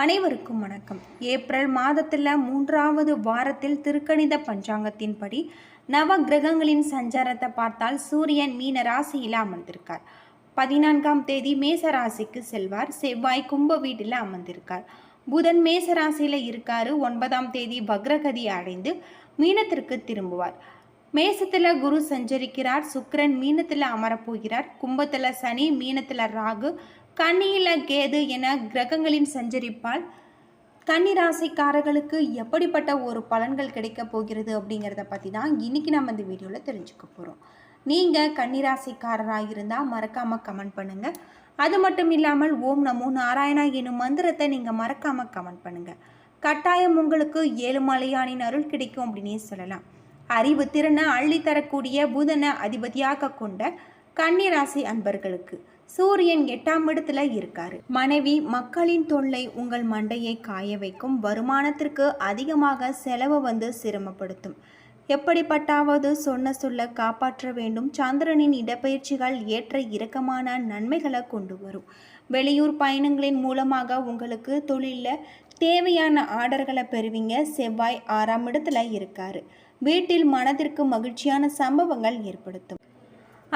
அனைவருக்கும் வணக்கம். ஏப்ரல் மாதத்தில் 3வது வாரத்தில் திருக்கணித பஞ்சாங்கத்தின்படி நவ கிரகங்களின் சஞ்சாரத்தை பார்த்தால் சூரியன் மீன ராசியில் அமர்ந்திருக்கார். 14ஆம் தேதி மேச ராசிக்கு செல்வார். செவ்வாய் கும்ப வீட்டில் அமர்ந்திருக்கார். புதன் மேச ராசியில் இருக்காரு. 9ஆம் தேதி வக்ரகதி அடைந்து மீனத்திற்கு திரும்புவார். மேசத்தில் குரு சஞ்சரிக்கிறார். சுக்கிரன் மீனத்தில் அமரப்போகிறார். கும்பத்தில் சனி, மீனத்தில் ராகு, கன்னியில் கேது என கிரகங்களின் சஞ்சரிப்பால் கன்னிராசிக்காரர்களுக்கு எப்படிப்பட்ட ஒரு பலன்கள் கிடைக்க போகிறது அப்படிங்கிறத பற்றி தான் இன்னைக்கு நம்ம இந்த வீடியோவில் தெரிஞ்சுக்க போகிறோம். நீங்கள் கன்னிராசிக்காரராக இருந்தால் மறக்காமல் கமெண்ட் பண்ணுங்கள். அது மட்டும் இல்லாமல் ஓம் நமோ நாராயணா எனும் மந்திரத்தை நீங்கள் மறக்காமல் கமெண்ட் பண்ணுங்கள். கட்டாயம் உங்களுக்கு 7 மலையானின் அருள் கிடைக்கும் அப்படின்னே சொல்லலாம். அறிவு திறனை அள்ளித்தரக்கூடிய புதனை அதிபதியாக கொண்ட கன்னிராசி அன்பர்களுக்கு சூரியன் 8ஆம் இடத்துல இருக்காரு. மனைவி மக்களின் தொல்லை உங்கள் மண்டையை காய வைக்கும். வருமானத்திற்கு அதிகமாக செலவு சிரமப்படுத்தும். எப்படிப்பட்டாவது சொன்ன சொல்ல காப்பாற்ற வேண்டும். சந்திரனின் இடப்பெயர்ச்சிகள் ஏற்ற இறக்கமான நன்மைகளை கொண்டு வரும். வெளியூர் பயணங்களின் மூலமாக உங்களுக்கு தொழிலில் தேவையான ஆர்டர்களை பெறுவீங்க. செவ்வாய் 6ஆம் இடத்துல இருக்காரு. வீட்டில் மனதிற்கு மகிழ்ச்சியான சம்பவங்கள் ஏற்படுத்தும்.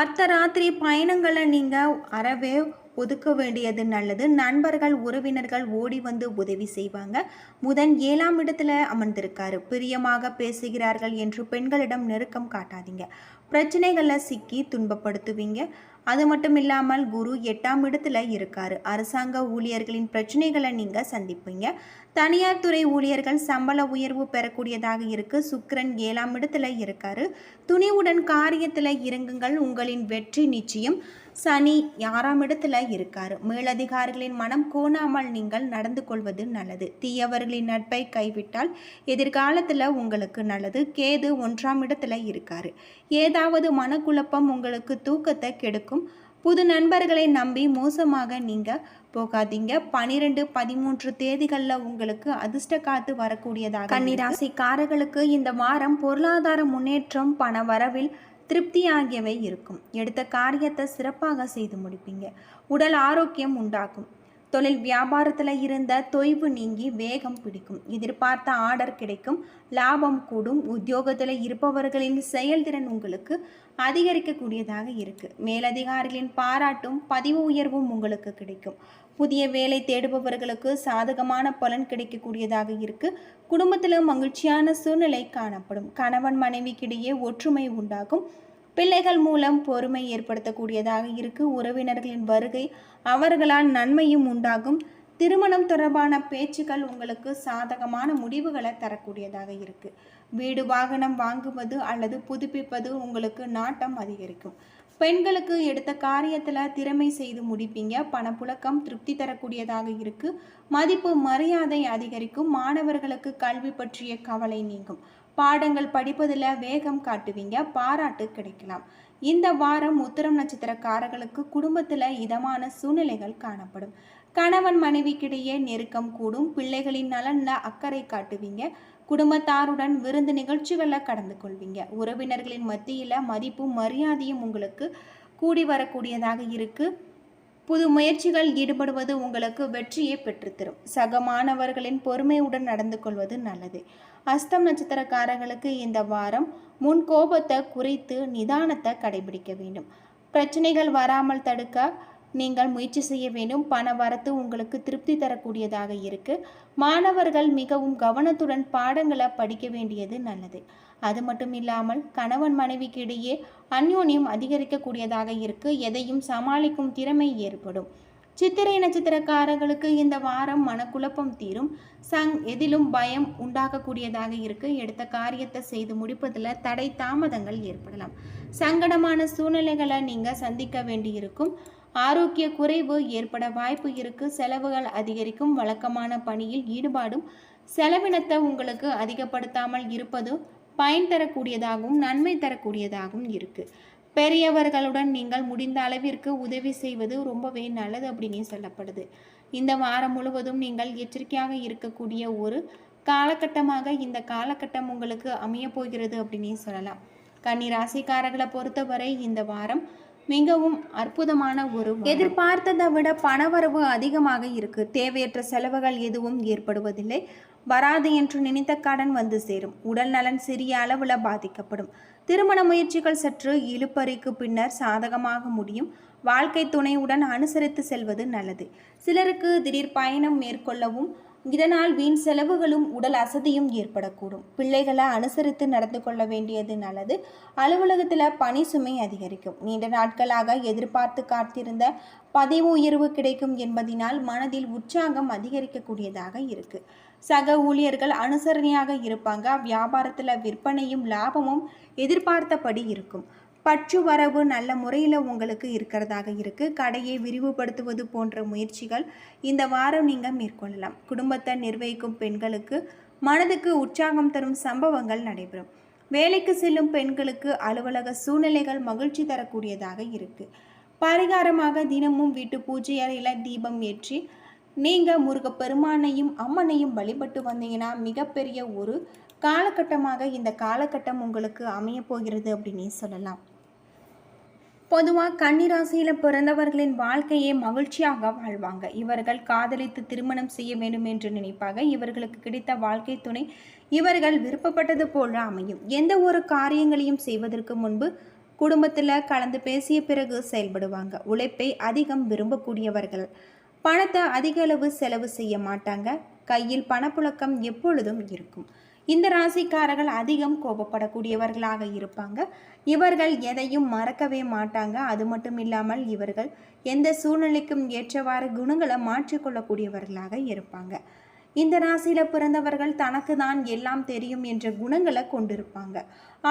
அர்த்தராத்திரி பயணங்களை நீங்கள் அறவே ஒதுக்க வேண்டியது நல்லது. நண்பர்கள் உறவினர்கள் ஓடி வந்து உதவி செய்வாங்க. புதன் 7ஆம் இடத்துல அமர்ந்திருக்காரு. பிரியமாக பேசுகிறார்கள் என்று பெண்களிடம் நெருக்கம் காட்டாதீங்க. பிரச்சனைகளில் சிக்கி துன்பப்படுத்துவீங்க. அது மட்டும் இல்லாமல் குரு 8ஆம் இடத்துல இருக்காரு. அரசாங்க ஊழியர்களின் பிரச்சனைகளை நீங்கள் சந்திப்பீங்க. தனியார் துறை ஊழியர்கள் சம்பள உயர்வு பெறக்கூடியதாக இருக்கு. சுக்கிரன் 7ஆம் இடத்துல இருக்காரு. துணிவுடன் காரியத்தில் இறங்குங்கள். உங்களின் வெற்றி நிச்சயம். சனி 6ஆம் இடத்துல இருக்காரு. மேலதிகாரிகளின் மனம் கோணாமல் நீங்கள் நடந்து கொள்வது நல்லது. தீயவர்களின் நட்பை கைவிட்டால் எதிர்காலத்தில் உங்களுக்கு நல்லது. கேது 1ஆம் இடத்துல இருக்காரு. ஏதாவது மனக்குழப்பம் உங்களுக்கு தூக்கத்தை கெடுக்கும். புது நண்பர்களை நம்பி மோசமாக நீங்கள் போகாதீங்க. 12, 13 தேதிகளில் உங்களுக்கு அதிர்ஷ்ட காத்து வரக்கூடியதாக. கன்னிராசிக்காரர்களுக்கு இந்த வாரம் பொருளாதார முன்னேற்றம், பண வரவில் திருப்தி ஆகியவை இருக்கும். எடுத்த காரியத்தை சிறப்பாக செய்து முடிப்பீங்க. உடல் ஆரோக்கியம் உண்டாகும். தொழில் வியாபாரத்தில் இருந்த தொய்வு நீங்கி வேகம் பிடிக்கும். எதிர்பார்த்த ஆர்டர் கிடைக்கும். லாபம் கூடும். உத்தியோகத்தில் இருப்பவர்களின் செயல்திறன் உங்களுக்கு அதிகரிக்கக்கூடியதாக இருக்கு. மேலதிகாரிகளின் பாராட்டும் பதிவு உயர்வும் உங்களுக்கு கிடைக்கும். புதிய வேலை தேடுபவர்களுக்கு சாதகமான பலன் கிடைக்கக்கூடியதாக இருக்கு. குடும்பத்தில் மகிழ்ச்சியான சூழ்நிலை காணப்படும். கணவன் மனைவிக்கிடையே ஒற்றுமை உண்டாகும். பிள்ளைகள் மூலம் பொறுமை ஏற்படுத்தக்கூடியதாக இருக்கு. உறவினர்களின் வருகை அவர்களால் நன்மையும் உண்டாகும். திருமணம் தொடர்பான பேச்சுக்கள் உங்களுக்கு சாதகமான முடிவுகளை தரக்கூடியதாக இருக்கு. வீடு வாகனம் வாங்குவது அல்லது புதுப்பிப்பது உங்களுக்கு நாட்டம் அதிகரிக்கும். பெண்களுக்கு எடுத்த காரியத்தில் திறமை செய்து முடிப்பீங்க. பணப்புழக்கம் திருப்தி தரக்கூடியதாக இருக்கு. மதிப்பு மரியாதை அதிகரிக்கும். மாணவர்களுக்கு கல்வி பற்றிய கவலை நீங்கும். பாடங்கள் படிப்பதில் வேகம் காட்டுவீங்க. பாராட்டு கிடைக்கலாம். இந்த வாரம் உத்திரம் நட்சத்திரக்காரர்களுக்கு குடும்பத்தில் இதமான சூழ்நிலைகள் காணப்படும். கணவன் மனைவிக்கிடையே நெருக்கம் கூடும். பிள்ளைகளின் நலனில் அக்கறை காட்டுவீங்க. குடும்பத்தாருடன் விருந்து நிகழ்ச்சிகளில் கலந்து கொள்வீங்க. உறவினர்களின் மத்தியில் மதிப்பும் மரியாதையும் உங்களுக்கு கூடி வரக்கூடியதாக இருக்கு. புது முயற்சிகள் ஈடுபடுவது உங்களுக்கு வெற்றியை பெற்றுத்தரும். சக மாணவர்களின் பொறுமையுடன் நடந்து கொள்வது நல்லது. அஸ்தம் நட்சத்திரக்காரர்களுக்கு இந்த வாரம் முன் கோபத்தை குறைத்து நிதானத்தை கடைபிடிக்க வேண்டும். பிரச்சனைகள் வராமல் தடுக்க நீங்கள் முயற்சி செய்ய வேண்டும். பண வரத்து உங்களுக்கு திருப்தி தரக்கூடியதாக இருக்கு. மாணவர்கள் மிகவும் கவனத்துடன் பாடங்களை படிக்க வேண்டியது நல்லது. அது மட்டும் இல்லாமல் கணவன் மனைவிக்கு இடையே அந்யோன்யம் அதிகரிக்கக்கூடியதாக இருக்கு. எதையும் சமாளிக்கும் திறமை ஏற்படும். சித்திரை நட்சத்திரக்காரர்களுக்கு இந்த வாரம் மனக்குழப்பம் தீரும். எதிலும் பயம் உண்டாகக்கூடியதாக இருக்கு. எடுத்த காரியத்தை செய்து முடிப்பதில் தடை தாமதங்கள் ஏற்படலாம். சங்கடமான சூழ்நிலைகளை நீங்கள் சந்திக்க வேண்டியிருக்கும். ஆரோக்கிய குறைவு ஏற்பட வாய்ப்பு இருக்கு. செலவுகள் அதிகரிக்கும். வழக்கமான பணியில் ஈடுபாடும் செலவினத்தை உங்களுக்கு அதிகப்படுத்தாமல் இருப்பது பயன் தரக்கூடியதாகவும் நன்மை தரக்கூடியதாகவும் இருக்கு. பெரியவர்களுடன் நீங்கள் முடிந்த அளவிற்கு உதவி செய்வது ரொம்பவே நல்லது அப்படின்னே சொல்லப்படுது. இந்த வாரம் முழுவதும் நீங்கள் எச்சரிக்கையாக இருக்கக்கூடிய ஒரு காலகட்டமாக இந்த காலகட்டம் உங்களுக்கு அமைய போகிறது அப்படின்னே சொல்லலாம். கன்னி ராசிக்காரர்களை பொறுத்தவரை இந்த வாரம் மிகவும் அற்புதமான ஒரு எதிர்பார்த்ததை விட பணவரவு அதிகமாக இருக்கு. தேவையற்ற செலவுகள் எதுவும் ஏற்படுவதில்லை. வராது என்று நினைத்த கடன் வந்து சேரும். உடல் நலன் சிறிய அளவில் பாதிக்கப்படும். திருமண முயற்சிகள் சற்று இழுபறிக்கு பின்னர் சாதகமாக முடியும். வாழ்க்கை துணையுடன் அனுசரித்து செல்வது நல்லது. சிலருக்கு திடீர் பயணம் மேற்கொள்ளவும் இதனால் வீண் செலவுகளும் உடல் அசதியும் ஏற்படக்கூடும். பிள்ளைகளை அனுசரித்து நடந்து கொள்ள வேண்டியது நல்லது. அலுவலகத்தில் பணி சுமை அதிகரிக்கும். நீண்ட நாட்களாக எதிர்பார்த்து காத்திருந்த பதவி உயர்வு கிடைக்கும் என்பதனால் மனதில் உற்சாகம் அதிகரிக்கக்கூடியதாக இருக்கு. சக ஊழியர்கள் அனுசரணையாக இருப்பாங்க. வியாபாரத்தில் விற்பனையும் லாபமும் எதிர்பார்த்தபடி இருக்கும். பற்று வரவு நல்ல முறையில் உங்களுக்கு இருக்கிறதாக இருக்குது. கடையை விரிவுபடுத்துவது போன்ற முயற்சிகள் இந்த வாரம் நீங்கள் மேற்கொள்ளலாம். குடும்பத்தை நிர்வகிக்கும் பெண்களுக்கு மனதுக்கு உற்சாகம் தரும் சம்பவங்கள் நடைபெறும். வேலைக்கு செல்லும் பெண்களுக்கு அலுவலக சூழ்நிலைகள் மகிழ்ச்சி தரக்கூடியதாக இருக்குது. பரிகாரமாக தினமும் வீட்டு பூஜை அறையில் தீபம் ஏற்றி நீங்கள் முருகப்பெருமானையும் அம்மனையும் வழிபட்டு வந்தீங்கன்னா மிகப்பெரிய ஒரு காலகட்டமாக இந்த காலகட்டம் உங்களுக்கு அமைய போகிறது அப்படின்னு சொல்லலாம். பொதுவாக கன்னிராசியில் பிறந்தவர்களின் வாழ்க்கையை மகிழ்ச்சியாக வாழ்வாங்க. இவர்கள் காதலித்து திருமணம் செய்ய வேண்டும் என்று நினைப்பாங்க. இவர்களுக்கு கிடைத்த வாழ்க்கை துணை இவர்கள் விருப்பப்பட்டது போல அமையும். எந்த ஒரு காரியங்களையும் செய்வதற்கு முன்பு குடும்பத்தில் கலந்து பேசிய பிறகு செயல்படுவாங்க. உழைப்பை அதிகம் விரும்பக்கூடியவர்கள். பணத்தை அதிக அளவு செலவு செய்ய மாட்டாங்க. கையில் பணப்புழக்கம் எப்பொழுதும் இருக்கும். இந்த ராசிக்காரர்கள் அதிகம் கோபப்படக்கூடியவர்களாக இருப்பாங்க. இவர்கள் எதையும் மறக்கவே மாட்டாங்க. அது மட்டும் இல்லாமல் இவர்கள் எந்த சூழ்நிலைக்கும் ஏற்றவாறு குணங்களை மாற்றிக்கொள்ளக்கூடியவர்களாக இருப்பாங்க. இந்த ராசியில் பிறந்தவர்கள் தனக்கு தான் எல்லாம் தெரியும் என்ற குணங்களை கொண்டிருப்பாங்க.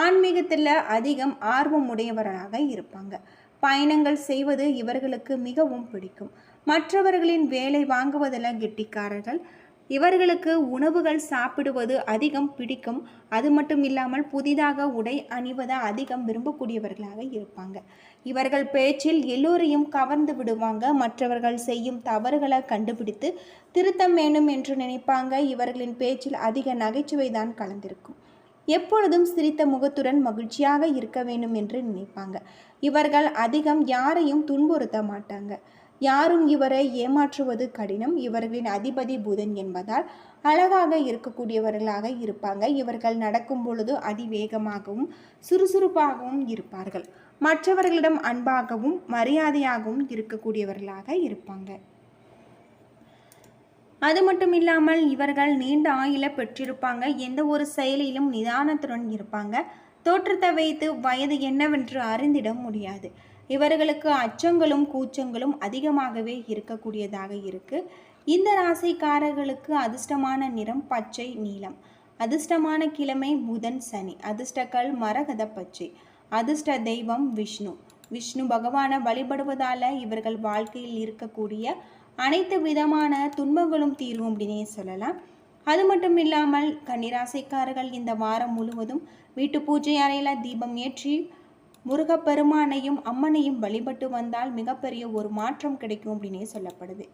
ஆன்மீகத்தில் அதிகம் ஆர்வம் உடையவர்களாக இருப்பாங்க. பயணங்கள் செய்வது இவர்களுக்கு மிகவும் பிடிக்கும். மற்றவர்களின் வேலை வாங்குவதில் கெட்டிக்காரர்கள். இவர்களுக்கு உணவுகள் சாப்பிடுவது அதிகம் பிடிக்கும். அது மட்டும் இல்லாமல் புதிதாக உடை அணிவதை அதிகம் விரும்பக்கூடியவர்களாக இருப்பாங்க. இவர்கள் பேச்சில் எல்லோரையும் கவர்ந்து விடுவாங்க. மற்றவர்கள் செய்யும் தவறுகளை கண்டுபிடித்து திருத்தம் வேண்டும் என்று நினைப்பாங்க. இவர்களின் பேச்சில் அதிக நகைச்சுவை தான் கலந்திருக்கும். எப்பொழுதும் சிரித்த முகத்துடன் மகிழ்ச்சியாக இருக்க வேண்டும் என்று நினைப்பாங்க. இவர்கள் அதிகம் யாரையும் துன்புறுத்த மாட்டாங்க. யாரும் இவரை ஏமாற்றுவது கடினம். இவர்களின் அதிபதி புதன் என்பதால் அழகாக இருக்கக்கூடியவர்களாக இருப்பாங்க. இவர்கள் நடக்கும் பொழுது அதிவேகமாகவும் சுறுசுறுப்பாகவும் இருப்பார்கள். மற்றவர்களிடம் அன்பாகவும் மரியாதையாகவும் இருக்கக்கூடியவர்களாக இருப்பாங்க. அது மட்டும் இல்லாமல் இவர்கள் நீண்ட ஆயுளை பெற்றிருப்பாங்க. எந்த ஒரு செயலிலும் நிதானத்துடன் இருப்பாங்க. தோற்றத்தை வைத்து வயது என்னவென்று அறிந்திட முடியாது. இவர்களுக்கு அச்சங்களும் கூச்சங்களும் அதிகமாகவே இருக்கக்கூடியதாக இருக்கு. இந்த ராசிக்காரர்களுக்கு அதிர்ஷ்டமான நிறம் பச்சை நீலம். அதிர்ஷ்டமான கிழமை புதன் சனி. அதிர்ஷ்டக்கல் மரகத பச்சை. அதிர்ஷ்ட தெய்வம் விஷ்ணு. விஷ்ணு பகவானை வழிபடுவதால இவர்கள் வாழ்க்கையில் இருக்கக்கூடிய அனைத்து விதமான துன்பங்களும் தீரும் அப்படின்னே சொல்லலாம். அது மட்டும் இல்லாமல் கன்னிராசிக்காரர்கள் இந்த வாரம் முழுவதும் வீட்டு பூஜை அறையில் தீபம் ஏற்றி முருகப்பெருமானையும் அம்மனையும் வழிபட்டு வந்தால் மிகப்பெரிய ஒரு மாற்றம் கிடைக்கும் அப்படின்னே சொல்லப்படுது.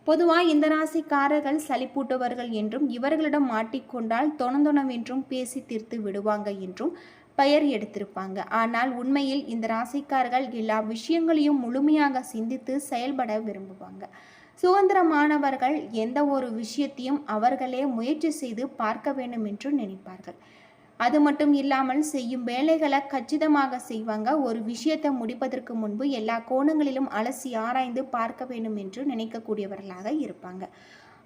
பொதுவாக இந்த ராசிக்காரர்கள் சலிப்பூட்டவர்கள் என்றும் இவர்களிடம் மாட்டிக்கொண்டால் தொணந்தொணவென்றும் பேசி தீர்த்து விடுவாங்க என்றும் பெயர் எடுத்திருப்பாங்க. ஆனால் உண்மையில் இந்த ராசிக்காரர்கள் எல்லா விஷயங்களையும் முழுமையாக சிந்தித்து செயல்பட விரும்புவாங்க. சுதந்திரமானவர்கள். எந்த ஒரு விஷயத்தையும் அவர்களே முயற்சி செய்து பார்க்க வேண்டும் என்று நினைப்பார்கள். அது மட்டும் இல்லாமல் செய்யும் வேலைகளை கச்சிதமாக செய்வாங்க. ஒரு விஷயத்தை முடிப்பதற்கு முன்பு எல்லா கோணங்களிலும் அலசி ஆராய்ந்து பார்க்க வேண்டும் என்று நினைக்கக்கூடியவர்களாக இருப்பாங்க.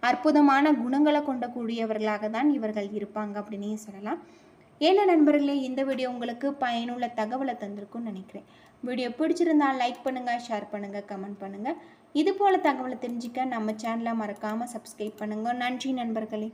அற்புதமான குணங்களை கொண்ட கூடியவர்களாக தான் இவர்கள் இருப்பாங்க அப்படின்னே சொல்லலாம். என்ன நண்பர்களே, இந்த வீடியோ உங்களுக்கு பயனுள்ள தகவலை தந்திருக்கும்னு நினைக்கிறேன். வீடியோ பிடிச்சிருந்தால் லைக் பண்ணுங்கள், ஷேர் பண்ணுங்கள், கமெண்ட் பண்ணுங்கள். இது போல் தகவலை தெரிஞ்சுக்க நம்ம சேனலை மறக்காமல் சப்ஸ்கிரைப் பண்ணுங்கள். நன்றி நண்பர்களே.